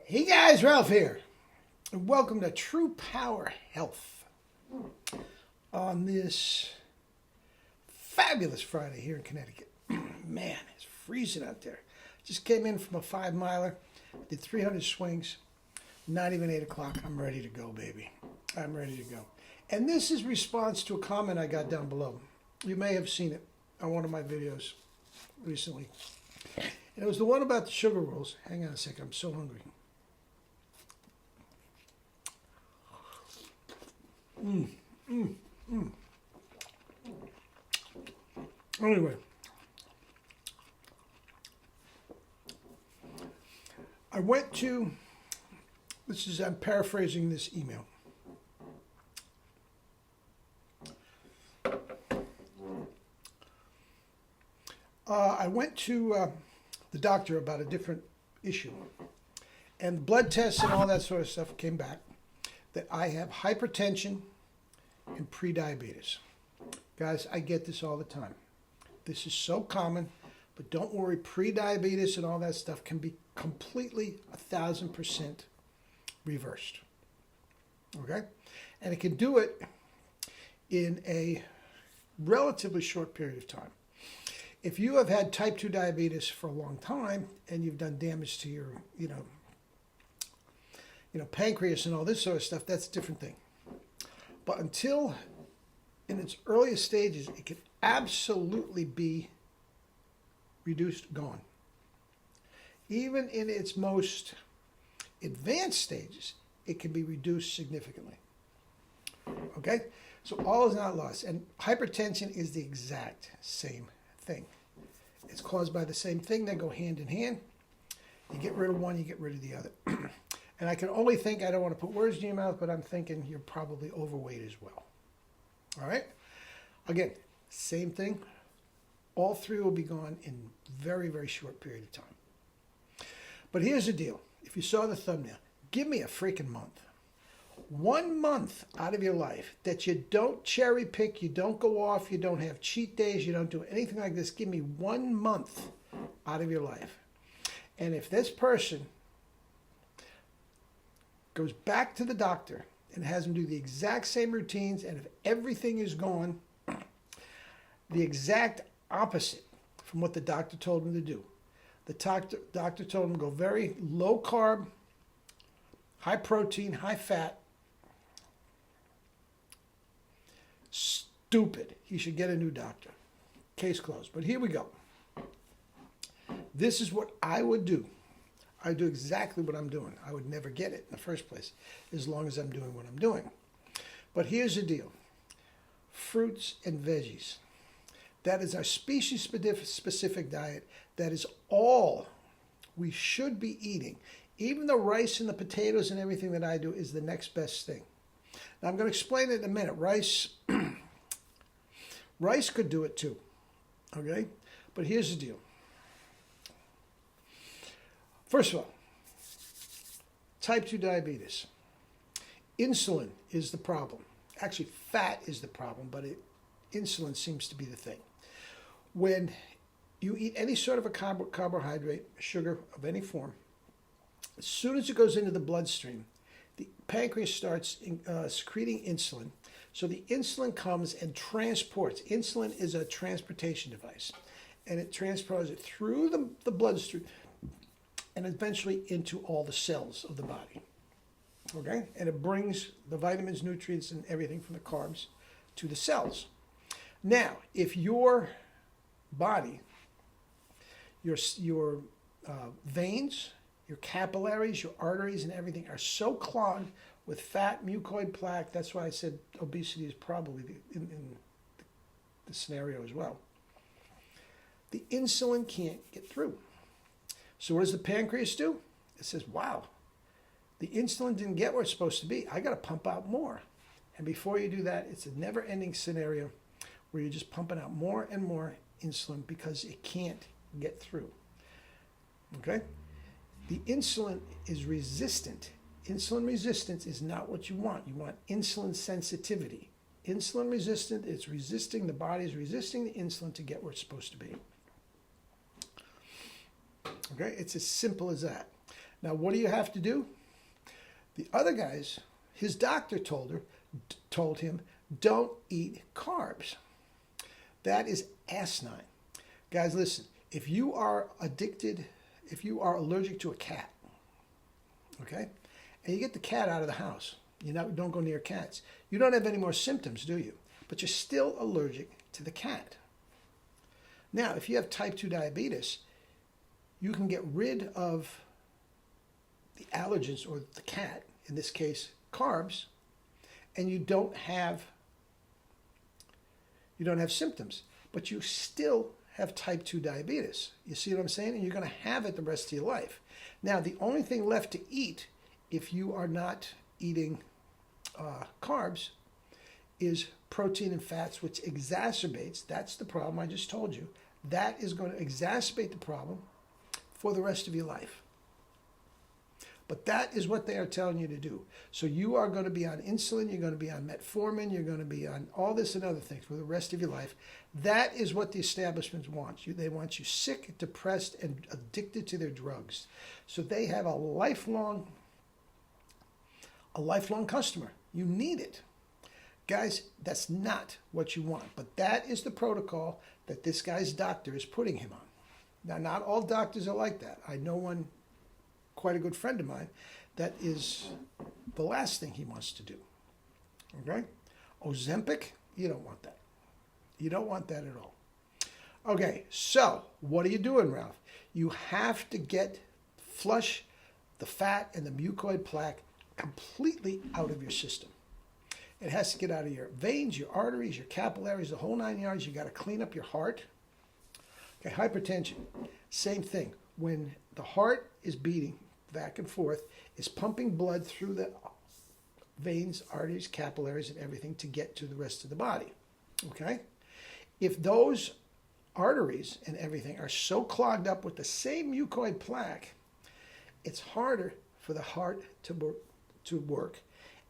Hey guys, Ralph here, and welcome to True Power Health on this fabulous Friday here in Connecticut. Man, it's freezing out there. Just came in from a 5-miler, did 300 swings, not even 8 o'clock. I'm ready to go, baby. I'm ready to go. And this is response to a comment I got down below. You may have seen it on one of my videos recently. And it was the one about the sugar rolls. Hang on a second, I'm so hungry. Anyway, I went to, I'm paraphrasing this email. I went to the doctor about a different issue, and blood tests and all that sort of stuff came back that I have hypertension and prediabetes. Guys, I get this all the time. This is so common, but don't worry, prediabetes and all that stuff can be completely 1,000% reversed. Okay? And it can do it in a relatively short period of time. If you have had type 2 diabetes for a long time and you've done damage to your, pancreas and all this sort of stuff, that's a different thing. But until in its earliest stages, it can absolutely be reduced, gone. Even in its most advanced stages, it can be reduced significantly. Okay? So all is not lost. And hypertension is the exact same thing. It's caused by the same thing. They go hand in hand. You get rid of one, you get rid of the other. And I can only think, I don't want to put words in your mouth, but I'm thinking you're probably overweight as well. All right? Again, same thing. All three will be gone in very, very short period of time. But here's the deal. If you saw the thumbnail, give me a freaking month. 1 month out of your life that you don't cherry pick, you don't go off, you don't have cheat days, you don't do anything like this. Give me 1 month out of your life. And if this person goes back to the doctor and has them do the exact same routines, and if everything is gone, the exact opposite from what the doctor told him to do. The doctor told him to go very low carb, high protein, high fat. Stupid. He should get a new doctor. Case closed. But here we go. This is what I would do. I do exactly what I'm doing. I would never get it in the first place, as long as I'm doing what I'm doing. But here's the deal. Fruits and veggies. That is our species-specific diet. That is all we should be eating. Even the rice and the potatoes and everything that I do is the next best thing. Now, I'm going to explain it in a minute. Rice could do it too. Okay? But here's the deal. First of all, type 2 diabetes. Insulin is the problem. Actually, fat is the problem, but insulin seems to be the thing. When you eat any sort of a carbohydrate, sugar of any form, as soon as it goes into the bloodstream, the pancreas starts secreting insulin. So the insulin comes and transports. Insulin is a transportation device. And it transports it through the bloodstream and eventually into all the cells of the body. Okay? And it brings the vitamins, nutrients, and everything from the carbs to the cells. Now, if your body, your veins, your capillaries, your arteries, and everything are so clogged with fat, mucoid plaque, that's why I said obesity is probably in the scenario as well. The insulin can't get through. So what does the pancreas do? It says, wow, the insulin didn't get where it's supposed to be. I got to pump out more. And before you do that, it's a never-ending scenario where you're just pumping out more and more insulin because it can't get through. Okay? The insulin is resistant. Insulin resistance is not what you want. You want insulin sensitivity. Insulin resistant, it's resisting, the body is resisting the insulin to get where it's supposed to be. Okay, it's as simple as that. Now, what do you have to do? The other guys, his doctor told him, don't eat carbs. That is asinine. Guys, listen, if you are addicted, if you are allergic to a cat, okay, and you get the cat out of the house, don't go near cats, you don't have any more symptoms, do you? But you're still allergic to the cat. Now, if you have type 2 diabetes, you can get rid of the allergens, or the cat, in this case, carbs, and you don't have symptoms, but you still have type 2 diabetes. You see what I'm saying? And you're going to have it the rest of your life. Now, the only thing left to eat if you are not eating carbs is protein and fats, which exacerbates, that's the problem I just told you, that is going to exacerbate the problem for the rest of your life. But that is what they are telling you to do. So you are going to be on insulin, you're going to be on metformin, you're going to be on all this and other things for the rest of your life. That is what the establishment wants you. They want you sick, depressed, and addicted to their drugs. So they have a lifelong customer. You need it. Guys, that's not what you want. But that is the protocol that this guy's doctor is putting him on. Now, not all doctors are like that. I know one, quite a good friend of mine, that is the last thing he wants to do. Okay? Ozempic, you don't want that. You don't want that at all. Okay, so what are you doing, Ralph? You have to flush the fat and the mucoid plaque completely out of your system. It has to get out of your veins, your arteries, your capillaries, the whole 9 yards. You got to clean up your heart. Okay, hypertension, same thing. When the heart is beating back and forth, is pumping blood through the veins, arteries, capillaries, and everything to get to the rest of the body. Okay? If those arteries and everything are so clogged up with the same mucoid plaque, it's harder for the heart to work,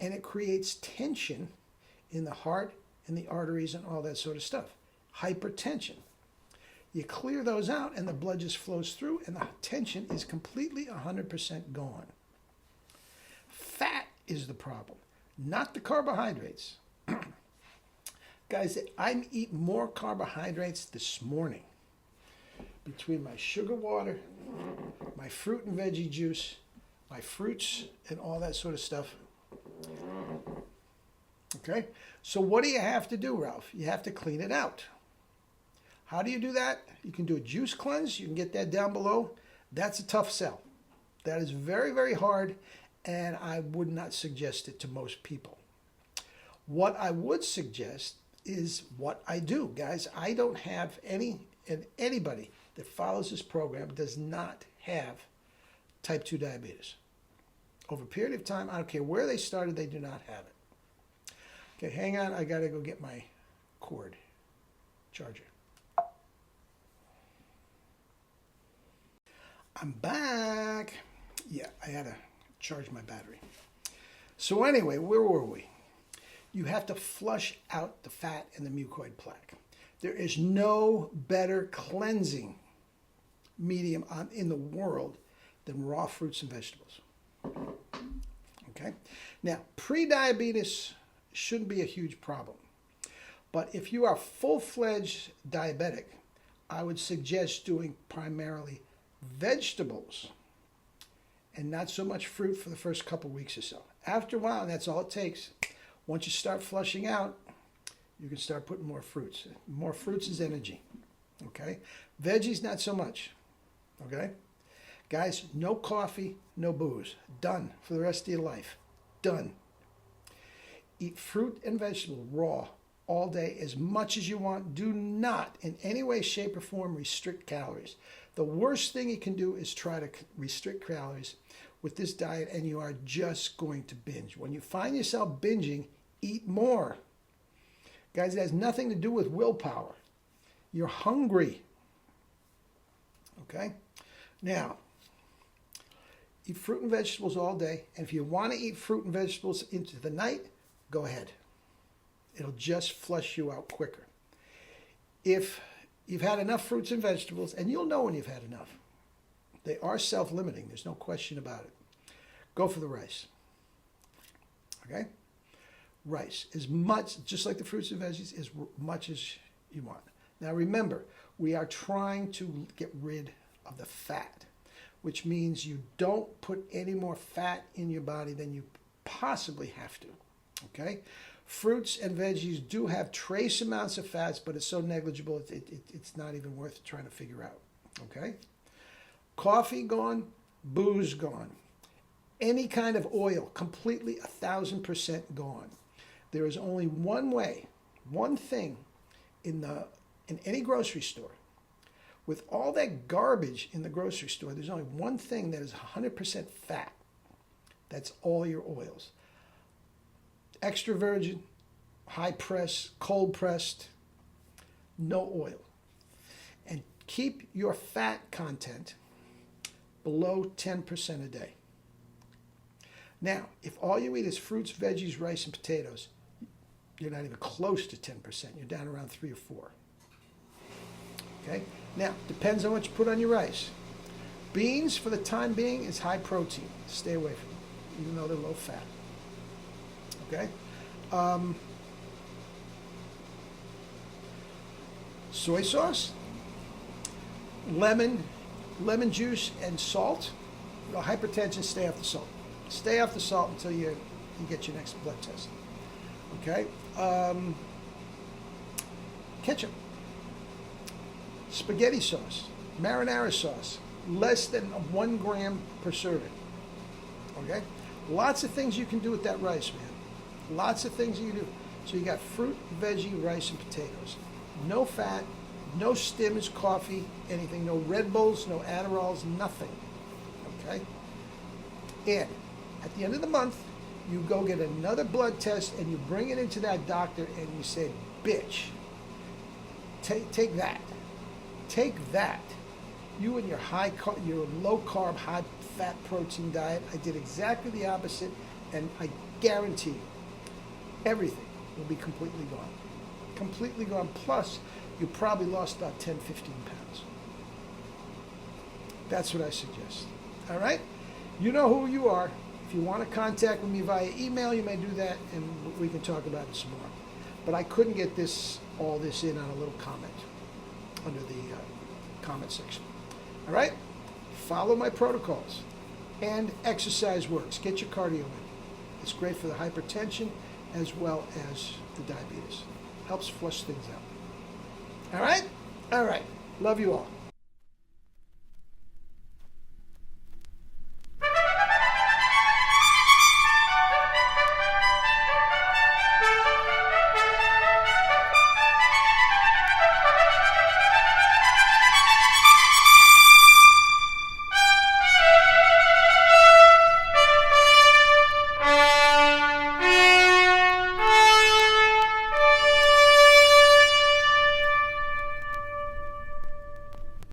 and it creates tension in the heart and the arteries and all that sort of stuff. Hypertension. You clear those out and the blood just flows through and the tension is completely 100% gone. Fat is the problem, not the carbohydrates. Guys, I'm eating more carbohydrates this morning between my sugar water, my fruit and veggie juice, my fruits and all that sort of stuff. Okay? So what do you have to do, Ralph? You have to clean it out. How do you do that? You can do a juice cleanse. You can get that down below. That's a tough sell. That is very, very hard, and I would not suggest it to most people. What I would suggest is what I do, guys. I don't have anybody that follows this program does not have type 2 diabetes. Over a period of time, I don't care where they started, they do not have it. Okay, hang on. I got to go get my cord charger. I'm back. Yeah, I had to charge my battery. So anyway, where were we? You have to flush out the fat and the mucoid plaque. There is no better cleansing medium in the world than raw fruits and vegetables. Okay? Now, pre-diabetes shouldn't be a huge problem. But if you are full-fledged diabetic, I would suggest doing primarily vegetables and not so much fruit for the first couple weeks or so. After a while, and that's all it takes, once you start flushing out, you can start putting more fruits. More fruits is energy. Okay? Veggies, not so much. Okay? Guys, no coffee, no booze. Done for the rest of your life. Done. Eat fruit and vegetables raw all day as much as you want. Do not in any way, shape, or form restrict calories. The worst thing you can do is try to restrict calories with this diet, and you are just going to binge. When you find yourself binging, eat more. Guys, it has nothing to do with willpower. You're hungry. Okay? Now, eat fruit and vegetables all day, and if you want to eat fruit and vegetables into the night, go ahead. It'll just flush you out quicker. If you've had enough fruits and vegetables, and you'll know when you've had enough, They are self-limiting. There's no question about it. Go for the rice. Okay? Rice, as much, just like the fruits and veggies, as much as you want. Now remember, we are trying to get rid of the fat, which means you don't put any more fat in your body than you possibly have to. Okay? Fruits and veggies do have trace amounts of fats, but it's so negligible, it's not even worth trying to figure out. Okay? Coffee gone, booze gone. Any kind of oil, completely 1,000% gone. There is only one way, one thing in any grocery store. With all that garbage in the grocery store, there's only one thing that is 100% fat. That's all your oils. Extra virgin, high press, cold pressed, no oil. And keep your fat content below 10% a day. Now, if all you eat is fruits, veggies, rice, and potatoes, you're not even close to 10%. You're down around 3 or 4. Okay? Now, depends on what you put on your rice. Beans, for the time being, is high protein. Stay away from them, even though they're low fat. Okay? Soy sauce, lemon juice, and salt. You know, hypertension, stay off the salt. Stay off the salt until you get your next blood test. Okay? Ketchup, spaghetti sauce, marinara sauce, less than 1 gram per serving. Okay? Lots of things you can do with that rice, man. Lots of things you can do. So you got fruit, veggie, rice, and potatoes. No fat, no stims, coffee, anything. No Red Bulls, no Adderalls, nothing. Okay? And at the end of the month, you go get another blood test and you bring it into that doctor and you say, bitch, take that. Take that. You and your your low carb, high fat protein diet. I did exactly the opposite, and I guarantee you, everything will be completely gone. Completely gone. Plus, you probably lost about 10, 15 pounds. That's what I suggest. All right? You know who you are. If you want to contact with me via email, you may do that, and we can talk about it some more. But I couldn't get all this in on a little comment under the comment section. All right? Follow my protocols. And exercise works. Get your cardio in. It's great for the hypertension as well as the diabetes. Helps flush things out. All right? All right. Love you all.